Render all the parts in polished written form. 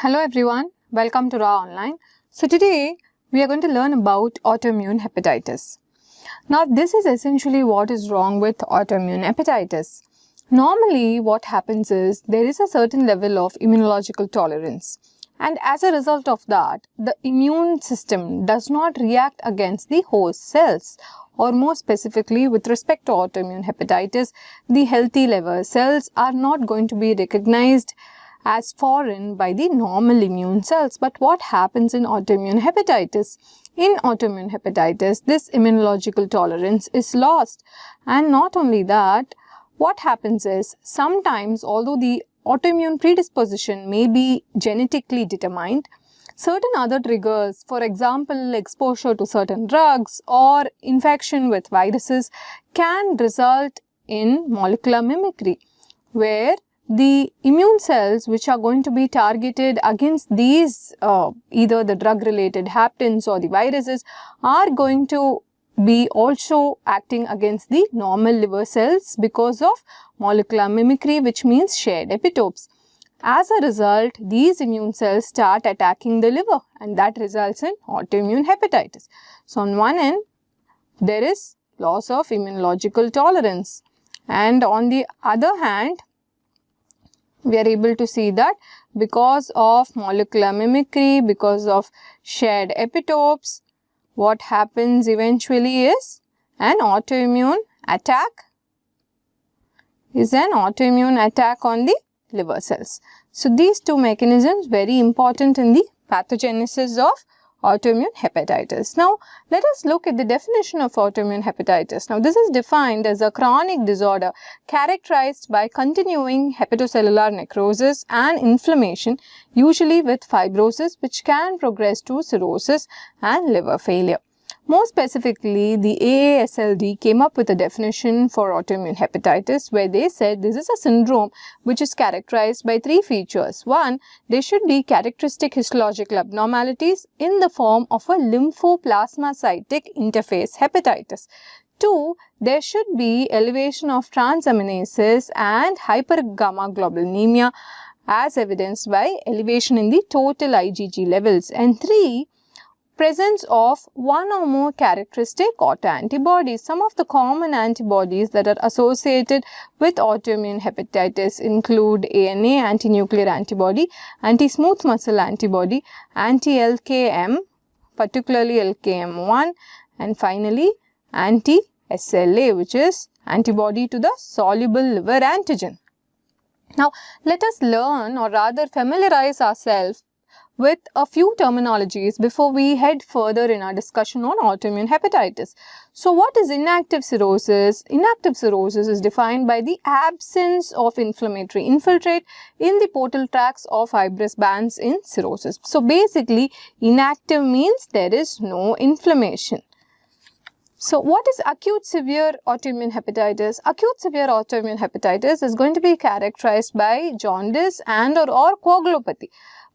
Hello everyone, welcome to Raaonline. So today we are going to learn about autoimmune hepatitis. Now this is essentially what is wrong with autoimmune hepatitis. Normally what happens is there is a certain level of immunological tolerance, and as a result of that the immune system does not react against the host cells, or more specifically with respect to autoimmune hepatitis, the healthy liver cells are not going to be recognized as foreign by the normal immune cells. But what happens in autoimmune hepatitis? In autoimmune hepatitis, this immunological tolerance is lost. And not only that, what happens is sometimes, although the autoimmune predisposition may be genetically determined, certain other triggers, for example, exposure to certain drugs or infection with viruses, can result in molecular mimicry, where the immune cells which are going to be targeted against these either the drug related haptens or the viruses are going to be also acting against the normal liver cells because of molecular mimicry, which means shared epitopes. As a result, these immune cells start attacking the liver, and that results in autoimmune hepatitis. So on one end there is loss of immunological tolerance, and on the other hand we are able to see that because of molecular mimicry, because of shared epitopes, what happens eventually is an autoimmune attack on the liver cells. So these two mechanisms very important in the pathogenesis of autoimmune hepatitis. Now let us look at the definition of autoimmune hepatitis. Now this is defined as a chronic disorder characterized by continuing hepatocellular necrosis and inflammation, usually with fibrosis, which can progress to cirrhosis and liver failure. More specifically, the AASLD came up with a definition for autoimmune hepatitis, where they said this is a syndrome which is characterized by three features. One, there should be characteristic histological abnormalities in the form of a lymphoplasmacytic interface hepatitis. Two, there should be elevation of transaminases and hypergammaglobulinemia as evidenced by elevation in the total IgG levels. And three, presence of one or more characteristic autoantibodies. Some of the common antibodies that are associated with autoimmune hepatitis include ANA, anti-nuclear antibody, anti-smooth muscle antibody, anti-LKM, particularly LKM1, and finally anti-SLA, which is antibody to the soluble liver antigen. Now let us learn, or rather familiarize ourselves with a few terminologies before we head further in our discussion on autoimmune hepatitis. So what is inactive cirrhosis? Inactive cirrhosis is defined by the absence of inflammatory infiltrate in the portal tracts of fibrous bands in cirrhosis. So basically, inactive means there is no inflammation. So what is acute severe autoimmune hepatitis? Acute severe autoimmune hepatitis is going to be characterized by jaundice and or coagulopathy.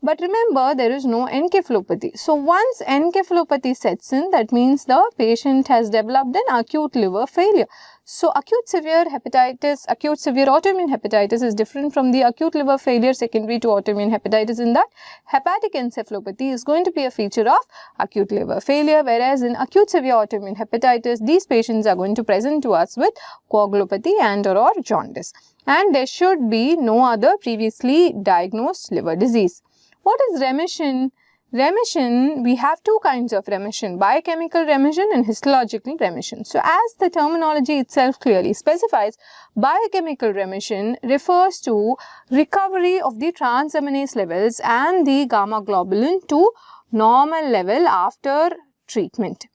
But remember, there is no encephalopathy. So once encephalopathy sets in, that means the patient has developed an acute liver failure. So acute severe autoimmune hepatitis is different from the acute liver failure secondary to autoimmune hepatitis in that hepatic encephalopathy is going to be a feature of acute liver failure, whereas in acute severe autoimmune hepatitis, these patients are going to present to us with coagulopathy and or jaundice. And there should be no other previously diagnosed liver disease. What is remission? Remission, we have two kinds of remission, biochemical remission and histological remission. So as the terminology itself clearly specifies, biochemical remission refers to recovery of the transaminase levels and the gamma globulin to normal level after treatment.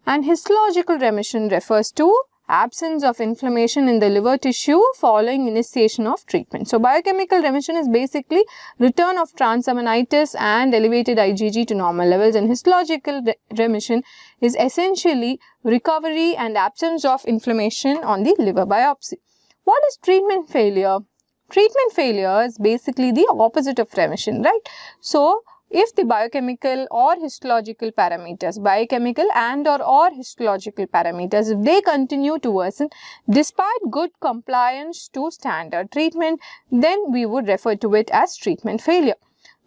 And histological remission refers to absence of inflammation in the liver tissue following initiation of treatment. So biochemical remission is basically return of transaminitis and elevated IgG to normal levels, and histological remission is essentially recovery and absence of inflammation on the liver biopsy. What is treatment failure? Treatment failure is basically the opposite of remission, right? So if the biochemical or histological parameters, biochemical and or histological parameters, if they continue to worsen despite good compliance to standard treatment, then we would refer to it as treatment failure.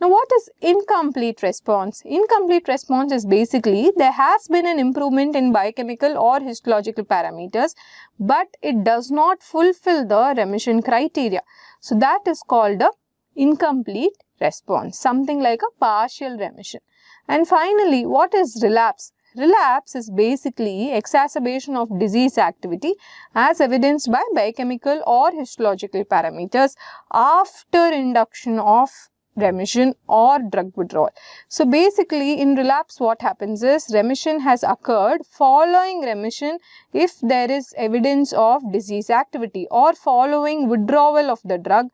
Now, what is incomplete response? Incomplete response is basically there has been an improvement in biochemical or histological parameters, but it does not fulfill the remission criteria. So, that is called a incomplete response, something like a partial remission. And finally, what is relapse? Relapse is basically exacerbation of disease activity as evidenced by biochemical or histological parameters after induction of remission or drug withdrawal. So, basically in relapse what happens is remission has occurred following remission if there is evidence of disease activity, or following withdrawal of the drug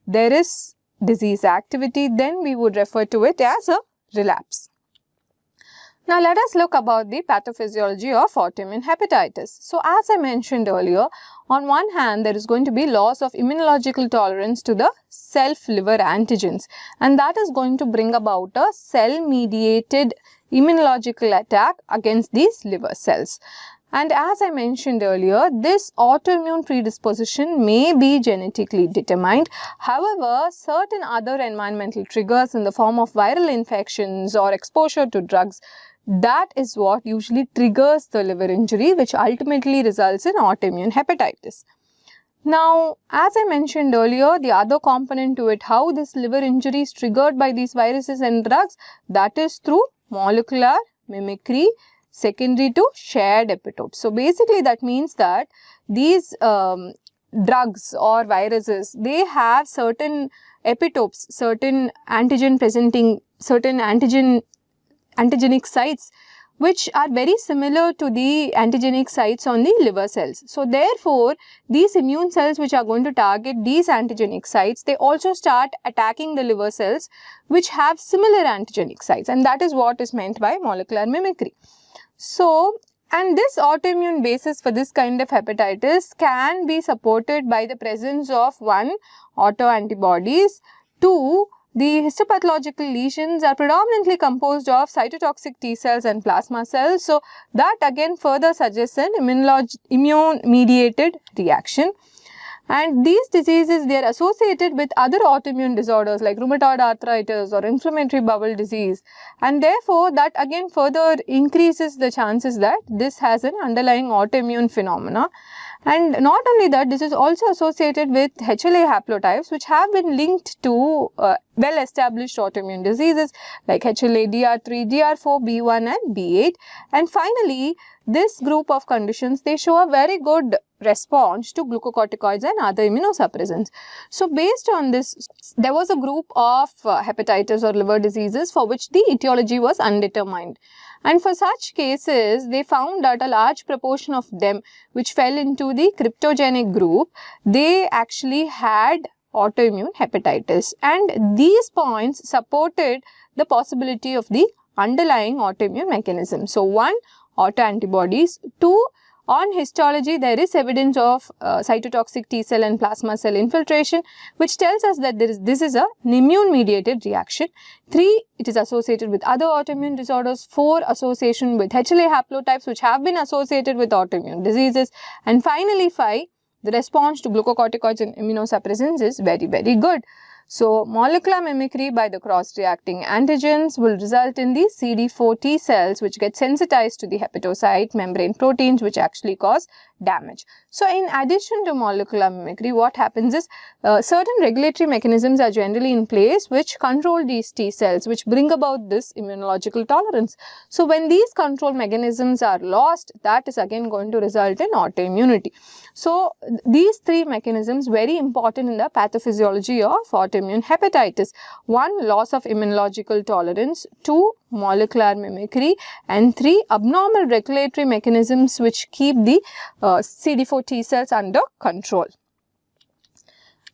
there is disease activity, then we would refer to it as a relapse. Now, let us look about the pathophysiology of autoimmune hepatitis. So, as I mentioned earlier, on one hand, there is going to be loss of immunological tolerance to the self-liver antigens, and that is going to bring about a cell-mediated immunological attack against these liver cells. And as I mentioned earlier, this autoimmune predisposition may be genetically determined. However, certain other environmental triggers in the form of viral infections or exposure to drugs, that is what usually triggers the liver injury, which ultimately results in autoimmune hepatitis. Now, as I mentioned earlier, the other component to it, how this liver injury is triggered by these viruses and drugs, that is through molecular mimicry secondary to shared epitopes. So, basically that means that these drugs or viruses, they have certain epitopes, certain antigen presenting, certain antigenic sites which are very similar to the antigenic sites on the liver cells. So, therefore, these immune cells which are going to target these antigenic sites, they also start attacking the liver cells which have similar antigenic sites, and that is what is meant by molecular mimicry. So, and this autoimmune basis for this kind of hepatitis can be supported by the presence of 1. Autoantibodies, 2. The histopathological lesions are predominantly composed of cytotoxic T cells and plasma cells. So, that again further suggests an immune-mediated reaction. And these diseases, they are associated with other autoimmune disorders like rheumatoid arthritis or inflammatory bowel disease, and therefore that again further increases the chances that this has an underlying autoimmune phenomena. And not only that, this is also associated with HLA haplotypes which have been linked to well-established autoimmune diseases like HLA DR3, DR4, B1 and B8. And finally, this group of conditions, they show a very good response to glucocorticoids and other immunosuppressants. So, based on this, there was a group of hepatitis or liver diseases for which the etiology was undetermined. And for such cases, they found that a large proportion of them which fell into the cryptogenic group, they actually had autoimmune hepatitis, and these points supported the possibility of the underlying autoimmune mechanism. So, 1. Autoantibodies, 2. On histology, there is evidence of cytotoxic T cell and plasma cell infiltration, which tells us that this is an immune-mediated reaction. 3. It is associated with other autoimmune disorders. 4. Association with HLA haplotypes which have been associated with autoimmune diseases. And finally, 5. The response to glucocorticoids and immunosuppressants is very, very good. So, molecular mimicry by the cross-reacting antigens will result in the CD4 T cells which get sensitized to the hepatocyte membrane proteins which actually cause damage. So, in addition to molecular mimicry, what happens is certain regulatory mechanisms are generally in place which control these T cells, which bring about this immunological tolerance. So, when these control mechanisms are lost, that is again going to result in autoimmunity. So, these 3 mechanisms very important in the pathophysiology of autoimmune hepatitis. 1. Loss of immunological tolerance, 2. Molecular mimicry, and 3. Abnormal regulatory mechanisms which keep the CD4 T cells under control.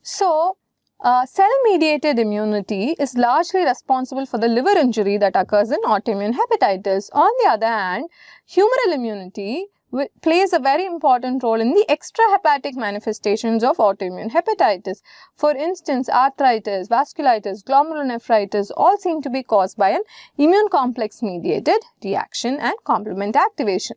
So, cell-mediated immunity is largely responsible for the liver injury that occurs in autoimmune hepatitis. On the other hand, humoral immunity plays a very important role in the extrahepatic manifestations of autoimmune hepatitis. For instance, arthritis, vasculitis, glomerulonephritis all seem to be caused by an immune complex mediated reaction and complement activation.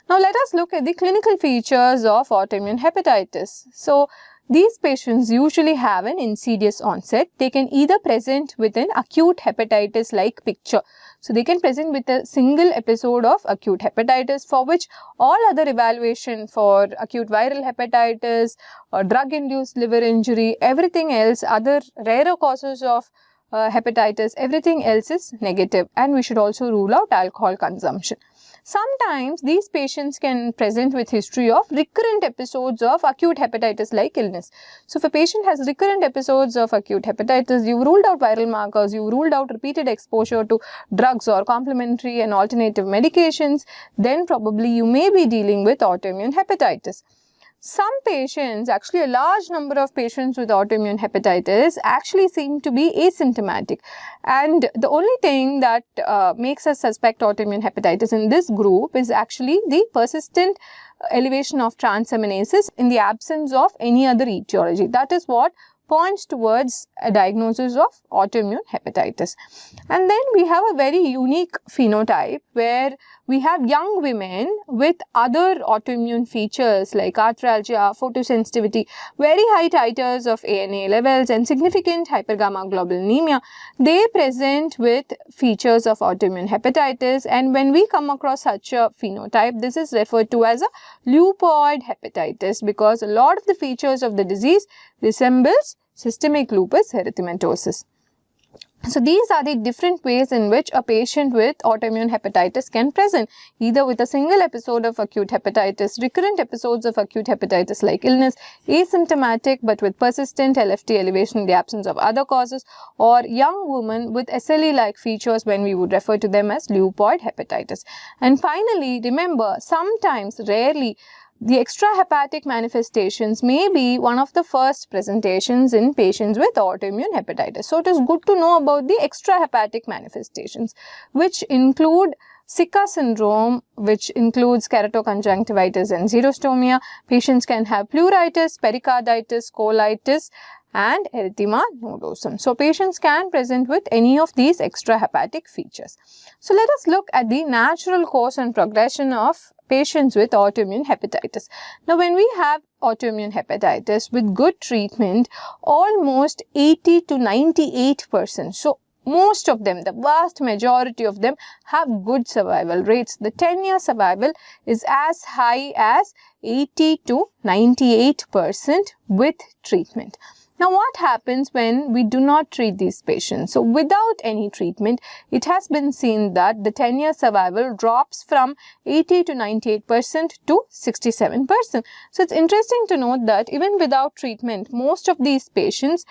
Now, let us look at the clinical features of autoimmune hepatitis. So, these patients usually have an insidious onset. They can either present with an acute hepatitis-like picture. So they can present with a single episode of acute hepatitis, for which all other evaluation for acute viral hepatitis or drug-induced liver injury, everything else, other rarer causes of hepatitis, everything else is negative, and we should also rule out alcohol consumption. Sometimes these patients can present with history of recurrent episodes of acute hepatitis-like illness. So if a patient has recurrent episodes of acute hepatitis, you've ruled out viral markers, you've ruled out repeated exposure to drugs or complementary and alternative medications, then probably you may be dealing with autoimmune hepatitis. Some patients, actually a large number of patients with autoimmune hepatitis actually seem to be asymptomatic, and the only thing that makes us suspect autoimmune hepatitis in this group is actually the persistent elevation of transaminases in the absence of any other etiology. That is what points towards a diagnosis of autoimmune hepatitis. And then we have a very unique phenotype where we have young women with other autoimmune features like arthralgia, photosensitivity, very high titers of ANA levels and significant hypergammaglobulinemia. They present with features of autoimmune hepatitis, and when we come across such a phenotype, this is referred to as a leukoid hepatitis because a lot of the features of the disease resembles systemic lupus erythematosus. So these are the different ways in which a patient with autoimmune hepatitis can present, either with a single episode of acute hepatitis, recurrent episodes of acute hepatitis like illness, asymptomatic but with persistent LFT elevation in the absence of other causes, or young women with SLE-like features when we would refer to them as leukoid hepatitis. And finally, remember, sometimes, rarely, the extrahepatic manifestations may be one of the first presentations in patients with autoimmune hepatitis. So it is good to know about the extrahepatic manifestations, which include Sika syndrome, which includes keratoconjunctivitis and xerostomia. Patients can have pleuritis, pericarditis, colitis, and erythema nodosum. So patients can present with any of these extrahepatic features. So let us look at the natural course and progression of patients with autoimmune hepatitis. Now, when we have autoimmune hepatitis with good treatment, almost 80 to 98%, so most of them, the vast majority of them have good survival rates. The 10-year survival is as high as 80 to 98% with treatment. Now, what happens when we do not treat these patients? So, without any treatment, it has been seen that the 10-year survival drops from 80 to 98% to 67%. So, it's interesting to note that even without treatment, most of these patients,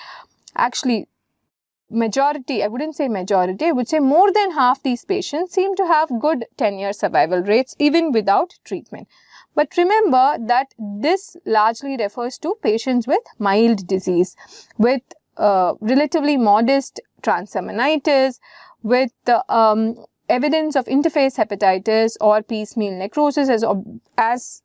actually majority, I wouldn't say majority, I would say more than half these patients seem to have good 10-year survival rates even without treatment. But remember that this largely refers to patients with mild disease, with relatively modest transaminitis, with evidence of interface hepatitis or piecemeal necrosis as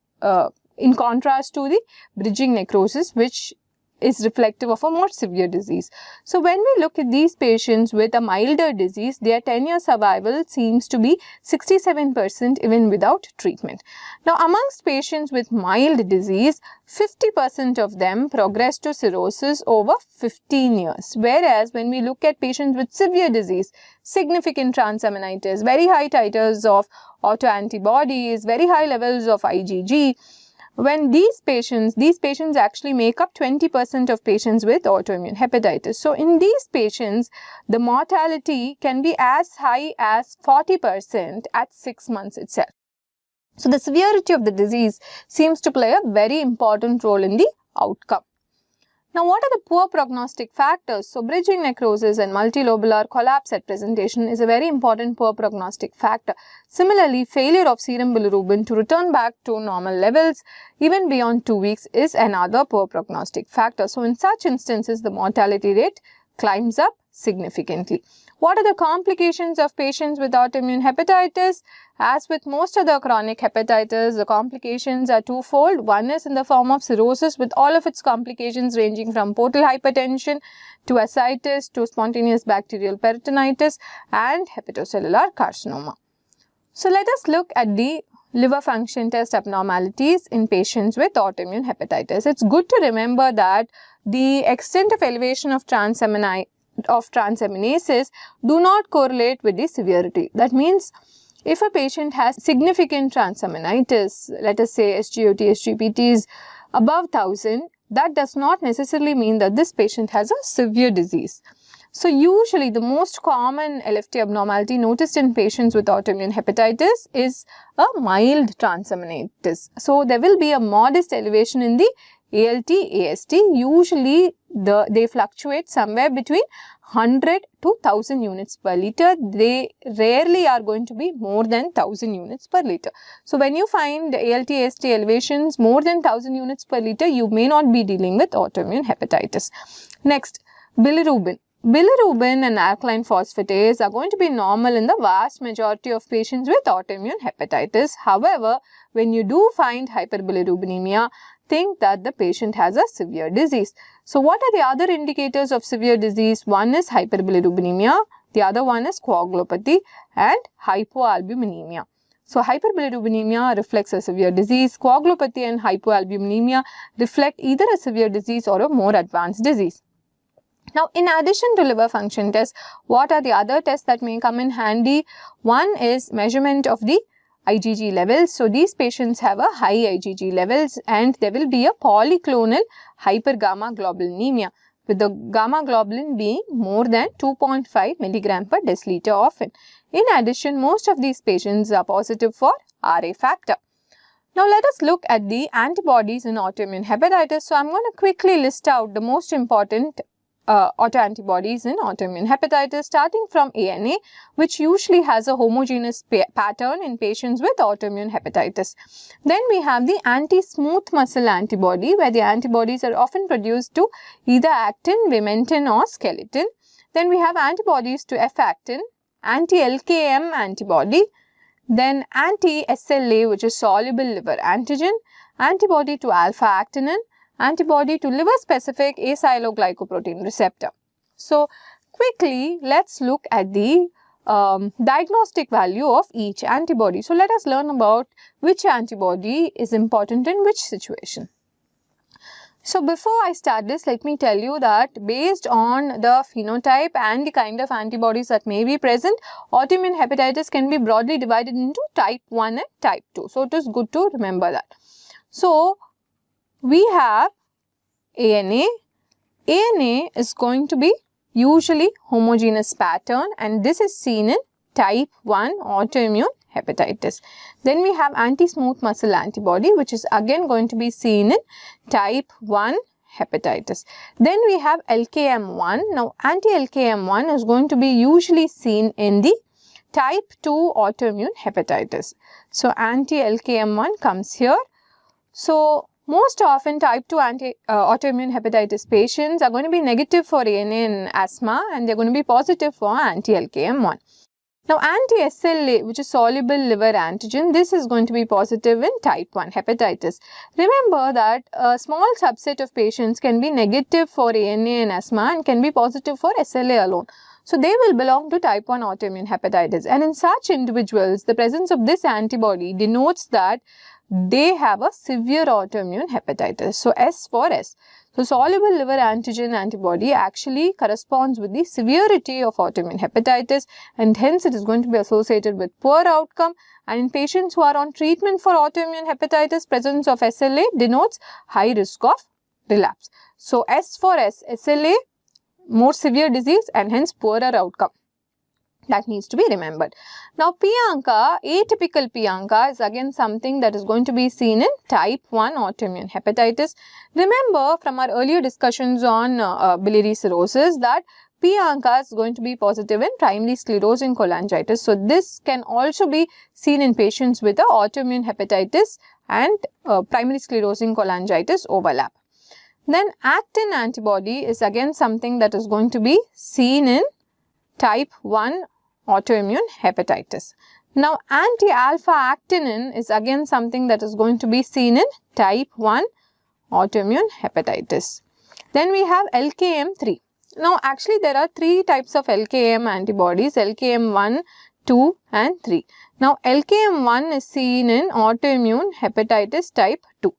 in contrast to the bridging necrosis, which is reflective of a more severe disease. So when we look at these patients with a milder disease, their 10-year survival seems to be 67% even without treatment. Now, amongst patients with mild disease, 50% of them progress to cirrhosis over 15 years. Whereas when we look at patients with severe disease, significant transaminitis, very high titers of autoantibodies, very high levels of IgG, when these patients actually make up 20% of patients with autoimmune hepatitis. So, in these patients, the mortality can be as high as 40% at 6 months itself. So, the severity of the disease seems to play a very important role in the outcome. Now, what are the poor prognostic factors? So, bridging necrosis and multilobular collapse at presentation is a very important poor prognostic factor. Similarly, failure of serum bilirubin to return back to normal levels even beyond 2 weeks is another poor prognostic factor. So, in such instances, the mortality rate climbs up significantly. What are the complications of patients with autoimmune hepatitis? As with most other chronic hepatitis, the complications are twofold. One is in the form of cirrhosis with all of its complications ranging from portal hypertension to ascites to spontaneous bacterial peritonitis and hepatocellular carcinoma. So, let us look at the liver function test abnormalities in patients with autoimmune hepatitis. It's good to remember that the extent of elevation of transaminases do not correlate with the severity. That means if a patient has significant transaminitis, let us say SGOT, SGPTs above 1000, that does not necessarily mean that this patient has a severe disease. So usually the most common LFT abnormality noticed in patients with autoimmune hepatitis is a mild transaminitis. So there will be a modest elevation in the ALT, AST. Usually they fluctuate somewhere between 100 to 1000 units per liter. They rarely are going to be more than 1000 units per liter. So when you find ALT, AST elevations more than 1000 units per liter, you may not be dealing with autoimmune hepatitis. Next, bilirubin. Bilirubin and alkaline phosphatase are going to be normal in the vast majority of patients with autoimmune hepatitis. However, when you do find hyperbilirubinemia, think that the patient has a severe disease. So what are the other indicators of severe disease? One is hyperbilirubinemia, the other one is coagulopathy and hypoalbuminemia. So hyperbilirubinemia reflects a severe disease. Coagulopathy and hypoalbuminemia reflect either a severe disease or a more advanced disease. Now, in addition to liver function tests, what are the other tests that may come in handy? One is measurement of the IgG levels. So, these patients have a high IgG levels and there will be a polyclonal hypergamma-globulinemia with the gamma globulin being more than 2.5 milligram per deciliter often. In addition, most of these patients are positive for RA factor. Now, let us look at the antibodies in autoimmune hepatitis. So, I'm going to quickly list out the most important autoantibodies in autoimmune hepatitis, starting from ANA, which usually has a homogeneous pattern in patients with autoimmune hepatitis. Then we have the anti-smooth muscle antibody, where the antibodies are often produced to either actin, vimentin or skeleton. Then we have antibodies to F-actin, anti-LKM antibody, then anti-SLA, which is soluble liver antigen, antibody to alpha-actinin, antibody to liver-specific acycloglycoprotein receptor. So, quickly, let's look at the diagnostic value of each antibody. So, let us learn about which antibody is important in which situation. So, before I start this, let me tell you that based on the phenotype and the kind of antibodies that may be present, autoimmune hepatitis can be broadly divided into type 1 and type 2. So, it is good to remember that. So, we have ANA. ANA is going to be usually homogeneous pattern and this is seen in type 1 autoimmune hepatitis. Then we have anti-smooth muscle antibody, which is again going to be seen in type 1 hepatitis. Then we have LKM1. Now, anti-LKM1 is going to be usually seen in the type 2 autoimmune hepatitis. So, anti-LKM1 comes here. So, most often type 2 autoimmune hepatitis patients are going to be negative for ANA and asthma and they are going to be positive for anti-LKM1. Now, anti-SLA, which is soluble liver antigen, this is going to be positive in type 1 hepatitis. Remember that a small subset of patients can be negative for ANA and asthma and can be positive for SLA alone. So, they will belong to type 1 autoimmune hepatitis, and in such individuals, the presence of this antibody denotes that they have a severe autoimmune hepatitis. So, S for S. So, soluble liver antigen antibody actually corresponds with the severity of autoimmune hepatitis and hence it is going to be associated with poor outcome, and in patients who are on treatment for autoimmune hepatitis, presence of SLA denotes high risk of relapse. So, S for S, SLA, more severe disease and hence poorer outcome. That needs to be remembered. Now, Pianka, atypical Pianka is again something that is going to be seen in type 1 autoimmune hepatitis. Remember from our earlier discussions on biliary cirrhosis that Pianka is going to be positive in primary sclerosing cholangitis. So, this can also be seen in patients with a autoimmune hepatitis and primary sclerosing cholangitis overlap. Then, actin antibody is again something that is going to be seen in type 1 autoimmune hepatitis. Now, anti-alpha-actinin is again something that is going to be seen in type 1 autoimmune hepatitis. Then we have LKM3. Now, actually there are three types of LKM antibodies, LKM1, 2 and 3. Now, LKM1 is seen in autoimmune hepatitis type 2.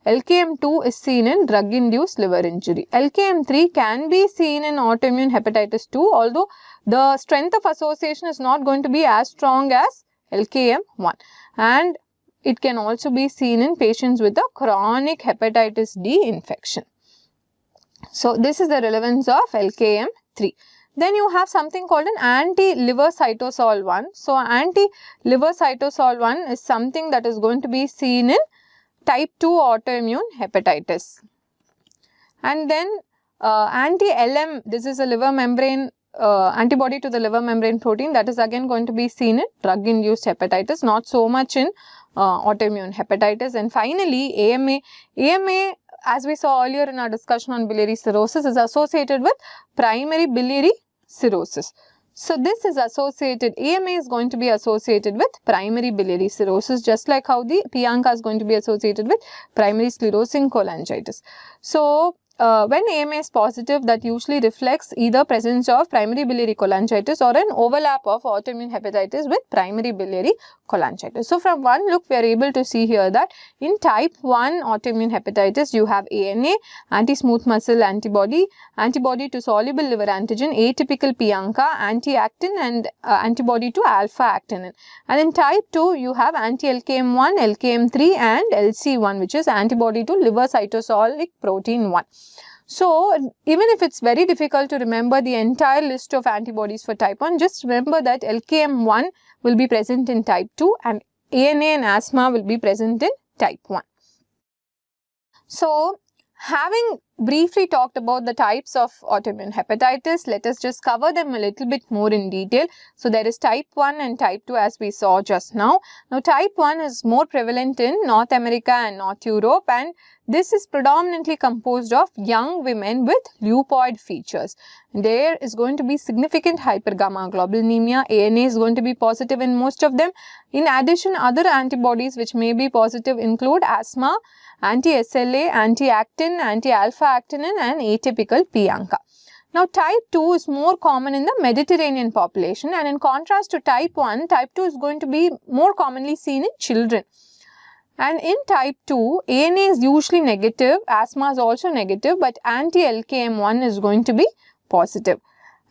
LKM2 is seen in drug-induced liver injury. LKM3 can be seen in autoimmune hepatitis 2, although the strength of association is not going to be as strong as LKM1. And it can also be seen in patients with a chronic hepatitis D infection. So, this is the relevance of LKM3. Then you have something called an anti-liver cytosol 1. So, anti-liver cytosol 1 is something that is going to be seen in type 2 autoimmune hepatitis. And then anti-LM, this is a liver membrane antibody to the liver membrane protein, that is again going to be seen in drug-induced hepatitis, not so much in autoimmune hepatitis. And finally, AMA, as we saw earlier in our discussion on biliary cirrhosis, is associated with primary biliary cirrhosis. So, this is associated, AMA is going to be associated with primary biliary cirrhosis, just like how the Pianka is going to be associated with primary sclerosing cholangitis. So, when AMA is positive, that usually reflects either presence of primary biliary cholangitis or an overlap of autoimmune hepatitis with primary biliary cholangitis. So, from one look, we are able to see here that in type 1 autoimmune hepatitis, you have ANA, anti-smooth muscle antibody, antibody to soluble liver antigen, atypical Pianka, anti-actin and antibody to alpha-actinin. And in type 2, you have anti-LKM1, LKM3 and LC1, which is antibody to liver cytosolic protein 1. So, even if it's very difficult to remember the entire list of antibodies for type 1, just remember that LKM1 will be present in type 2 and ANA and asthma will be present in type 1. So, having briefly talked about the types of autoimmune hepatitis, let us just cover them a little bit more in detail. So, there is type 1 and type 2 as we saw just now. Now, type 1 is more prevalent in North America and North Europe, and this is predominantly composed of young women with leukoid features. There is going to be significant hypergammaglobulinemia. ANA is going to be positive in most of them. In addition, other antibodies which may be positive include asthma, anti-SLA, anti-actin, anti-alpha-actinin and atypical Pianka. Now, type 2 is more common in the Mediterranean population, and in contrast to type 1, type 2 is going to be more commonly seen in children. And in type 2, ANA is usually negative, asthma is also negative, but anti-LKM1 is going to be positive.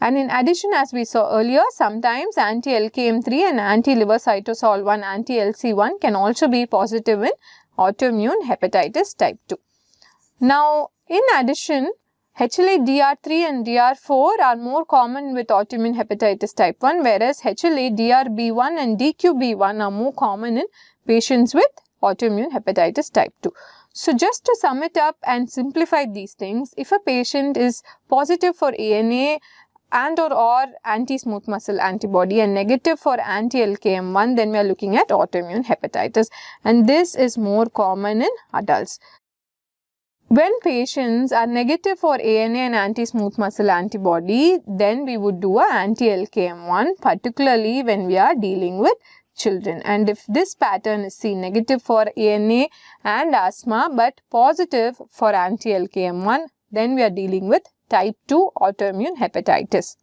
And in addition, as we saw earlier, sometimes anti-LKM3 and anti-liver cytosol 1, anti-LC1 can also be positive in autoimmune hepatitis type 2. Now, in addition, HLA-DR3 and DR4 are more common with autoimmune hepatitis type 1, whereas HLA-DRB1 and DQB1 are more common in patients with autoimmune hepatitis type 2. So, just to sum it up and simplify these things, if a patient is positive for ANA and or anti-smooth muscle antibody and negative for anti-LKM1, then we are looking at autoimmune hepatitis, and this is more common in adults. When patients are negative for ANA and anti-smooth muscle antibody, then we would do a anti-LKM1, particularly when we are dealing with children. And if this pattern is seen negative for ANA and asthma but positive for anti-LKM1, then we are dealing with type 2 autoimmune hepatitis.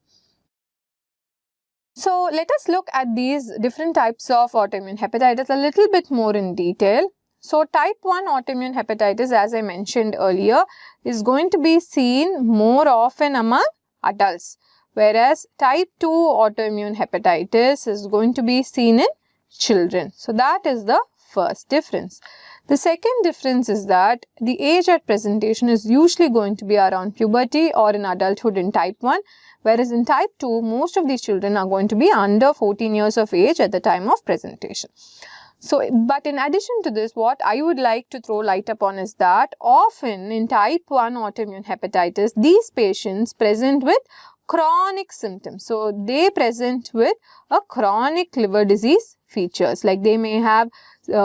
So, let us look at these different types of autoimmune hepatitis a little bit more in detail. So, type 1 autoimmune hepatitis, as I mentioned earlier, is going to be seen more often among adults, whereas type 2 autoimmune hepatitis is going to be seen in children. So, that is the first difference. The second difference is that the age at presentation is usually going to be around puberty or in adulthood in type 1, whereas in type 2, most of these children are going to be under 14 years of age at the time of presentation. So, but in addition to this, what I would like to throw light upon is that often in type 1 autoimmune hepatitis, these patients present with chronic symptoms. So, they present with a chronic liver disease features, like they may have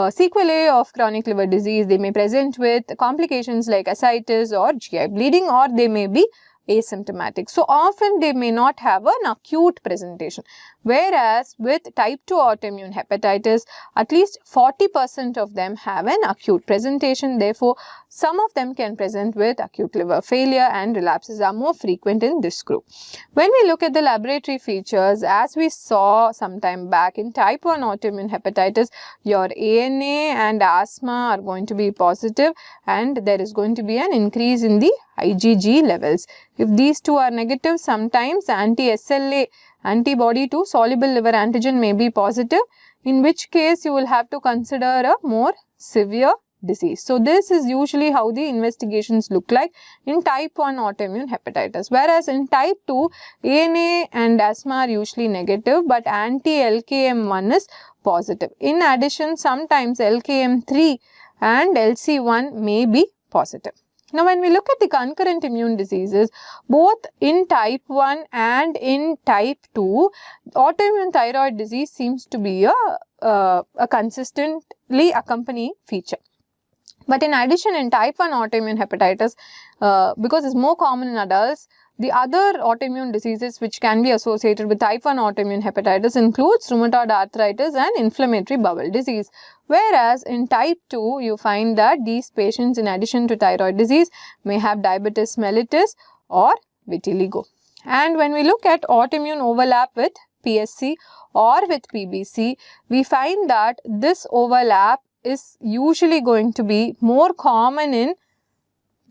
sequelae of chronic liver disease, they may present with complications like ascites or GI bleeding, or they may be asymptomatic. So, often they may not have an acute presentation, Whereas with type 2 autoimmune hepatitis, at least 40% of them have an acute presentation. Therefore, some of them can present with acute liver failure, and relapses are more frequent in this group. When we look at the laboratory features, as we saw some time back in type 1 autoimmune hepatitis, your ANA and asthma are going to be positive, and there is going to be an increase in the IgG levels. If these two are negative, sometimes anti-SLA antibody to soluble liver antigen may be positive, in which case you will have to consider a more severe disease. So, this is usually how the investigations look like in type 1 autoimmune hepatitis. Whereas in type 2, ANA and asthma are usually negative, but anti-LKM1 is positive. In addition, sometimes LKM3 and LC1 may be positive. Now, when we look at the concurrent immune diseases, both in type 1 and in type 2, autoimmune thyroid disease seems to be a consistently accompanying feature. But in addition, in type 1 autoimmune hepatitis, because it's more common in adults, the other autoimmune diseases which can be associated with type 1 autoimmune hepatitis includes rheumatoid arthritis and inflammatory bowel disease. Whereas in type 2, you find that these patients, in addition to thyroid disease, may have diabetes mellitus or vitiligo. And when we look at autoimmune overlap with PSC or with PBC, we find that this overlap is usually going to be more common in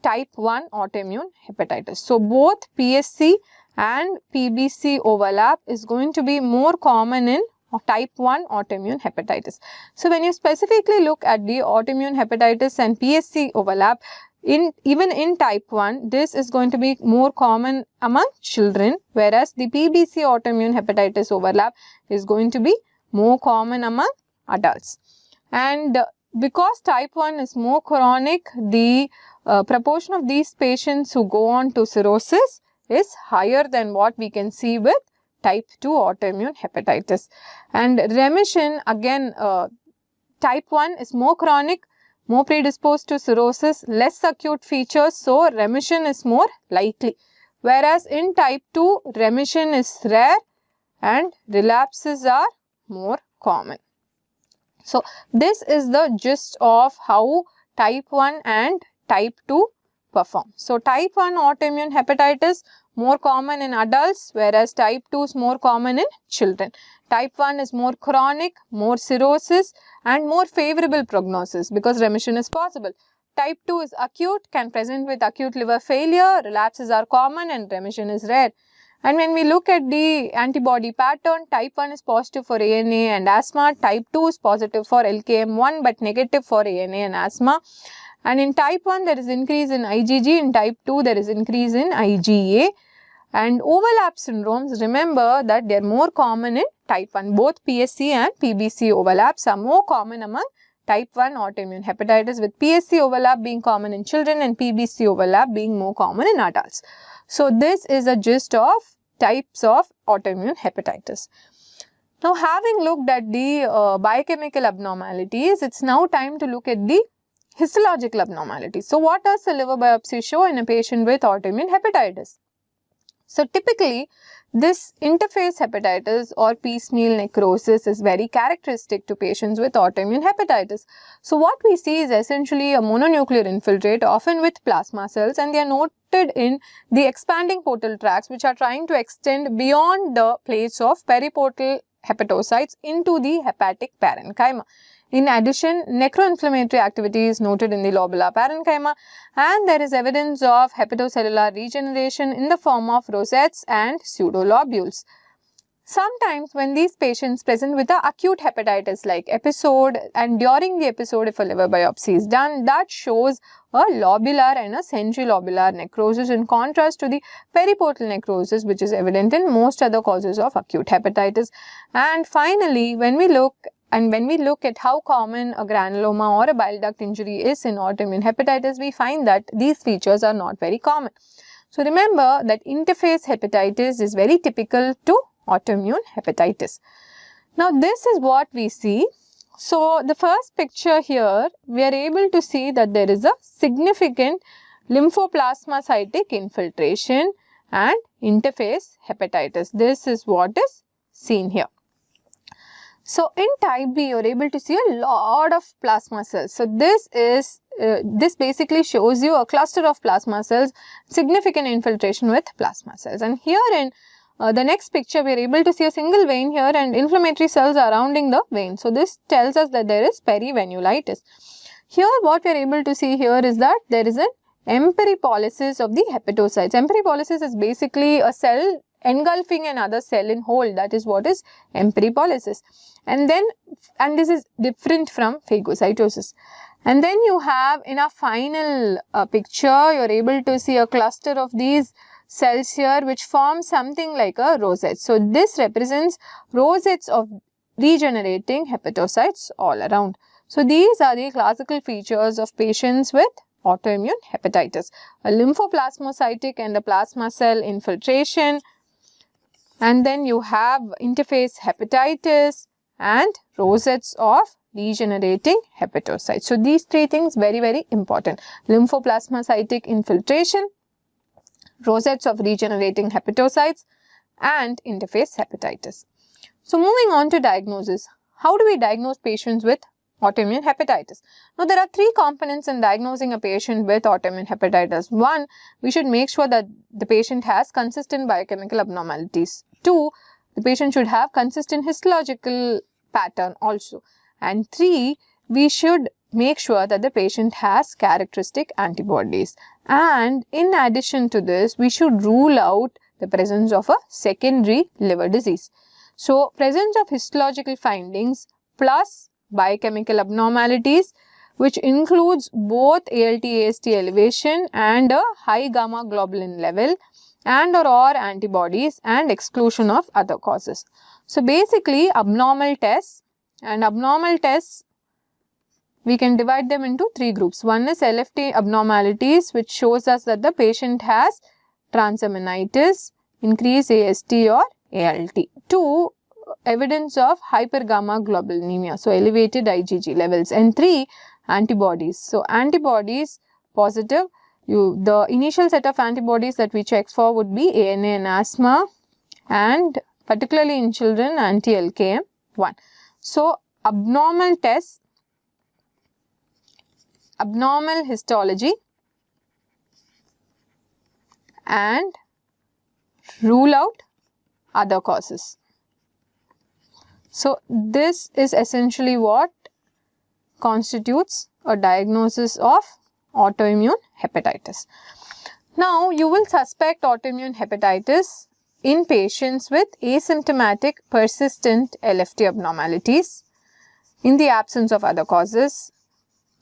type 1 autoimmune hepatitis. So, both PSC and PBC overlap is going to be more common in type 1 autoimmune hepatitis. So, when you specifically look at the autoimmune hepatitis and PSC overlap, even in type 1, this is going to be more common among children, whereas the PBC autoimmune hepatitis overlap is going to be more common among adults. And because type 1 is more chronic, the proportion of these patients who go on to cirrhosis is higher than what we can see with type 2 autoimmune hepatitis. And remission, again, type 1 is more chronic, more predisposed to cirrhosis, less acute features, so remission is more likely. Whereas in type 2, remission is rare and relapses are more common. So, this is the gist of how type 1 and type 2 perform. So, type 1 autoimmune hepatitis more common in adults, whereas type 2 is more common in children. Type 1 is more chronic, more cirrhosis and more favorable prognosis because remission is possible. Type 2 is acute, can present with acute liver failure, relapses are common and remission is rare. And when we look at the antibody pattern, type 1 is positive for ANA and asthma, type 2 is positive for LKM1 but negative for ANA and asthma. And in type 1 there is increase in IgG, in type 2 there is increase in IgA. And overlap syndromes, remember that they are more common in type 1. Both PSC and PBC overlaps are more common among type 1 autoimmune hepatitis, with PSC overlap being common in children and PBC overlap being more common in adults. So, this is a gist of types of autoimmune hepatitis. Now, having looked at the biochemical abnormalities, it's now time to look at the histological abnormalities. So, what does the liver biopsy show in a patient with autoimmune hepatitis? So, typically, this interface hepatitis or piecemeal necrosis is very characteristic to patients with autoimmune hepatitis. So, what we see is essentially a mononuclear infiltrate, often with plasma cells, and they are noted in the expanding portal tracts which are trying to extend beyond the place of periportal hepatocytes into the hepatic parenchyma. In addition, necroinflammatory activity is noted in the lobular parenchyma, and there is evidence of hepatocellular regeneration in the form of rosettes and pseudolobules. Sometimes when these patients present with an acute hepatitis like episode, and during the episode if a liver biopsy is done, that shows a lobular and a centrilobular necrosis in contrast to the periportal necrosis which is evident in most other causes of acute hepatitis. And finally, when we look at how common a granuloma or a bile duct injury is in autoimmune hepatitis, we find that these features are not very common. So, remember that interface hepatitis is very typical to autoimmune hepatitis. Now, this is what we see. So, the first picture here, we are able to see that there is a significant lymphoplasmacytic infiltration and interface hepatitis. This is what is seen here. So in type B, you're able to see a lot of plasma cells. So this basically shows you a cluster of plasma cells, significant infiltration with plasma cells. And here in the next picture, we are able to see a single vein here and inflammatory cells surrounding the vein. So this tells us that there is perivenulitis. Here what we are able to see here is that there is an emperipolysis of the hepatocytes. Emperipolysis is basically a cell engulfing another cell in whole. That is what is emperipolysis. And this is different from phagocytosis. And then you have in a final picture, you are able to see a cluster of these cells here which form something like a rosette. So this represents rosettes of regenerating hepatocytes all around. So these are the classical features of patients with autoimmune hepatitis. A lymphoplasmacytic and a plasma cell infiltration, and then you have interface hepatitis and rosettes of regenerating hepatocytes. So these three things very important: lymphoplasmacytic infiltration, rosettes of regenerating hepatocytes, and interface hepatitis. So moving on to diagnosis. How do we diagnose patients with autoimmune hepatitis? Now there are three components in diagnosing a patient with autoimmune hepatitis. One, we should make sure that the patient has consistent biochemical abnormalities. Two, the patient should have consistent histological pattern also. And three, we should make sure that the patient has characteristic antibodies. And in addition to this, we should rule out the presence of a secondary liver disease. So presence of histological findings plus biochemical abnormalities, which includes both ALT/AST elevation and a high gamma globulin level and or antibodies, and exclusion of other causes. So basically abnormal tests, and abnormal tests we can divide them into three groups. One is LFT abnormalities, which shows us that the patient has transaminitis, increased AST or ALT. Two, evidence of hypergammaglobulinemia, so elevated IgG levels. And three, antibodies. So antibodies positive, the initial set of antibodies that we check for would be ANA in asthma, and particularly in children, anti-LKM1. So abnormal tests, abnormal histology, and rule out other causes. So this is essentially what constitutes a diagnosis of autoimmune hepatitis. Now you will suspect autoimmune hepatitis in patients with asymptomatic persistent LFT abnormalities in the absence of other causes,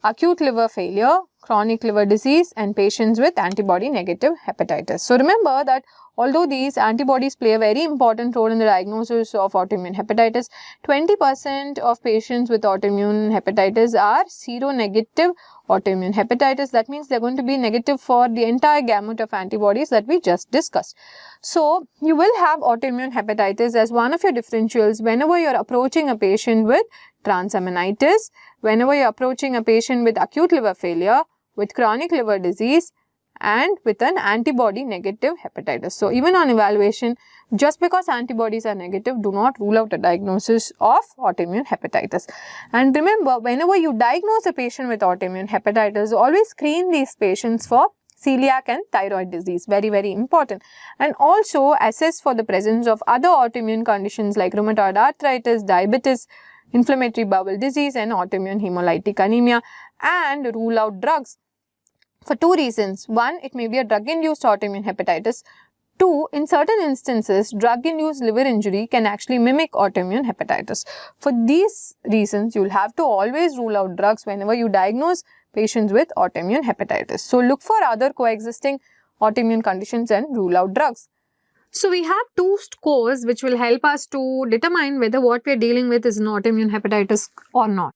acute liver failure, chronic liver disease, and patients with antibody negative hepatitis. So remember that although these antibodies play a very important role in the diagnosis of autoimmune hepatitis, 20% of patients with autoimmune hepatitis are seronegative autoimmune hepatitis. That means they are going to be negative for the entire gamut of antibodies that we just discussed. So you will have autoimmune hepatitis as one of your differentials whenever you are approaching a patient with transaminitis, whenever you are approaching a patient with acute liver failure, with chronic liver disease, and with an antibody negative hepatitis. So even on evaluation, just because antibodies are negative, do not rule out a diagnosis of autoimmune hepatitis. And remember, whenever you diagnose a patient with autoimmune hepatitis, always screen these patients for celiac and thyroid disease, very important. And also assess for the presence of other autoimmune conditions like rheumatoid arthritis, diabetes, inflammatory bowel disease, and autoimmune hemolytic anemia, and rule out drugs. For two reasons. One, it may be a drug-induced autoimmune hepatitis. Two, in certain instances, drug-induced liver injury can actually mimic autoimmune hepatitis. For these reasons, you will have to always rule out drugs whenever you diagnose patients with autoimmune hepatitis. So look for other coexisting autoimmune conditions and rule out drugs. So we have two scores which will help us to determine whether what we are dealing with is an autoimmune hepatitis or not.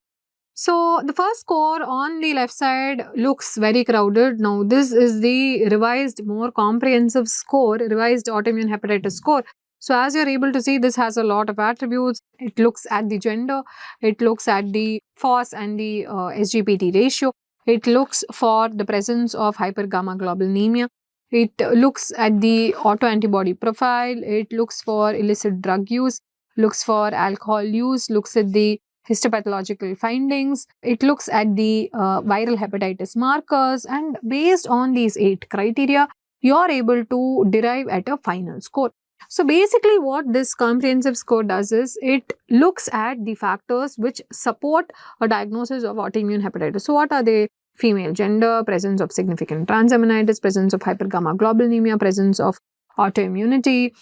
So the first score on the left side looks very crowded. Now this is the revised, more comprehensive score, revised autoimmune hepatitis score. So as you are able to see, this has a lot of attributes. It looks at the gender, it looks at the FOS and the SGPT ratio, it looks for the presence of hypergammaglobulinemia, it looks at the autoantibody profile, it looks for illicit drug use, looks for alcohol use, looks at the histopathological findings, it looks at the viral hepatitis markers, and based on these 8 criteria, you are able to derive at a final score. So basically what this comprehensive score does is it looks at the factors which support a diagnosis of autoimmune hepatitis. So what are they? Female gender, presence of significant transaminitis, presence of hypergammaglobulinemia, presence of autoimmunity,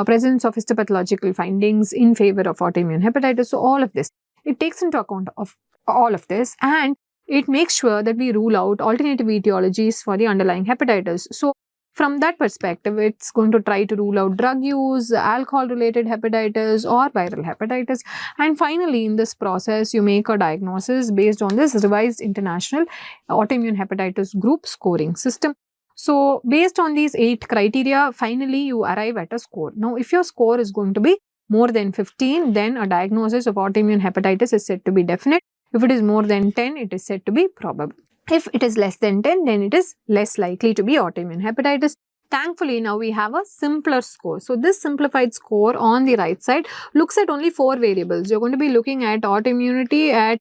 presence of histopathological findings in favor of autoimmune hepatitis. So all of this, it takes into account of all of this, and it makes sure that we rule out alternative etiologies for the underlying hepatitis. So from that perspective, it's going to try to rule out drug use, alcohol-related hepatitis, or viral hepatitis. And finally, in this process, you make a diagnosis based on this revised international autoimmune hepatitis group scoring system. So based on these 8 criteria, finally you arrive at a score. Now, if your score is going to be more than 15, then a diagnosis of autoimmune hepatitis is said to be definite. If it is more than 10, it is said to be probable. If it is less than 10, then it is less likely to be autoimmune hepatitis. Thankfully, now we have a simpler score. So this simplified score on the right side looks at only 4 variables. You're going to be looking at autoimmunity, at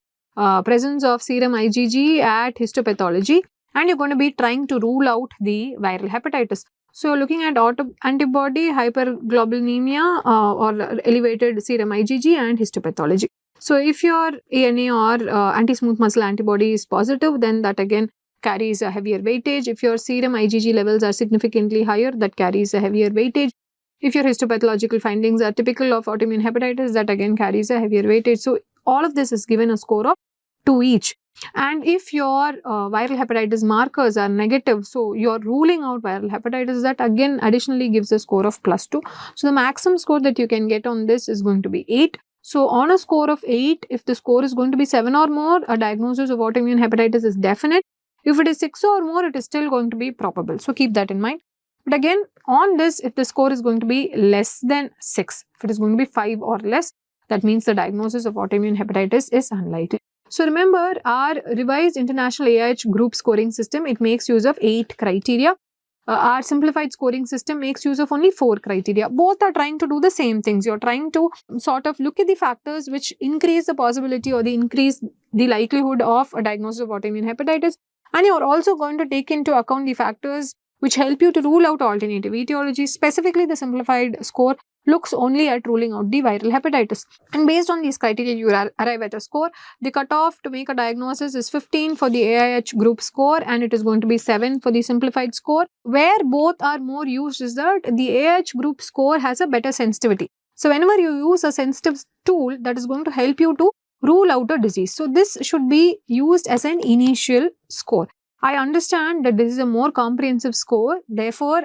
presence of serum IgG, at histopathology, and you're going to be trying to rule out the viral hepatitis. So you're looking at antibody, hyperglobulinemia, or elevated serum IgG, and histopathology. So if your ANA or anti-smooth muscle antibody is positive, then that again carries a heavier weightage. If your serum IgG levels are significantly higher, that carries a heavier weightage. If your histopathological findings are typical of autoimmune hepatitis, that again carries a heavier weightage. So all of this is given a score of 2 each. And if your viral hepatitis markers are negative, so you're ruling out viral hepatitis, that again additionally gives a score of +2. So the maximum score that you can get on this is going to be 8. So on a score of 8, if the score is going to be 7 or more, a diagnosis of autoimmune hepatitis is definite. If it is 6 or more, it is still going to be probable. So keep that in mind. But again, on this, if the score is going to be less than 6, if it is going to be 5 or less, that means the diagnosis of autoimmune hepatitis is unlikely. So remember, our revised international AIH group scoring system, it makes use of 8 criteria. Our simplified scoring system makes use of only 4 criteria. Both are trying to do the same things. You're trying to sort of look at the factors which increase the possibility or increase the likelihood of a diagnosis of autoimmune hepatitis. And you're also going to take into account the factors which help you to rule out alternative etiologies. Specifically, the simplified score looks only at ruling out the viral hepatitis. And based on these criteria, you arrive at a score. The cutoff to make a diagnosis is 15 for the AIH group score, and it is going to be 7 for the simplified score. Where both are more used is that the AIH group score has a better sensitivity. So whenever you use a sensitive tool, that is going to help you to rule out a disease. So this should be used as an initial score. I understand that this is a more comprehensive score. Therefore,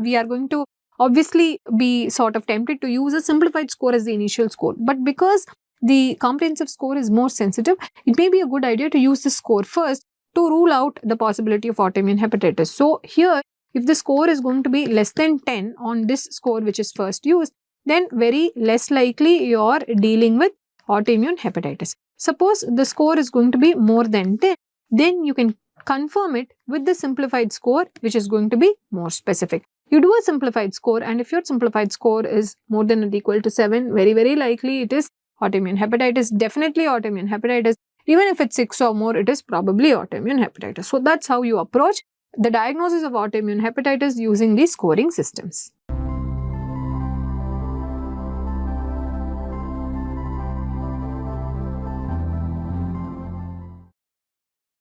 we are going to obviously be sort of tempted to use a simplified score as the initial score. But because the comprehensive score is more sensitive, it may be a good idea to use this score first to rule out the possibility of autoimmune hepatitis. So here, if the score is going to be less than 10 on this score which is first used, then very less likely you are dealing with autoimmune hepatitis. Suppose the score is going to be more than 10, then you can confirm it with the simplified score, which is going to be more specific. You do a simplified score, and if your simplified score is more than or equal to 7, very likely it is autoimmune hepatitis, definitely autoimmune hepatitis. Even if it's 6 or more, it is probably autoimmune hepatitis. So that's how you approach the diagnosis of autoimmune hepatitis using these scoring systems.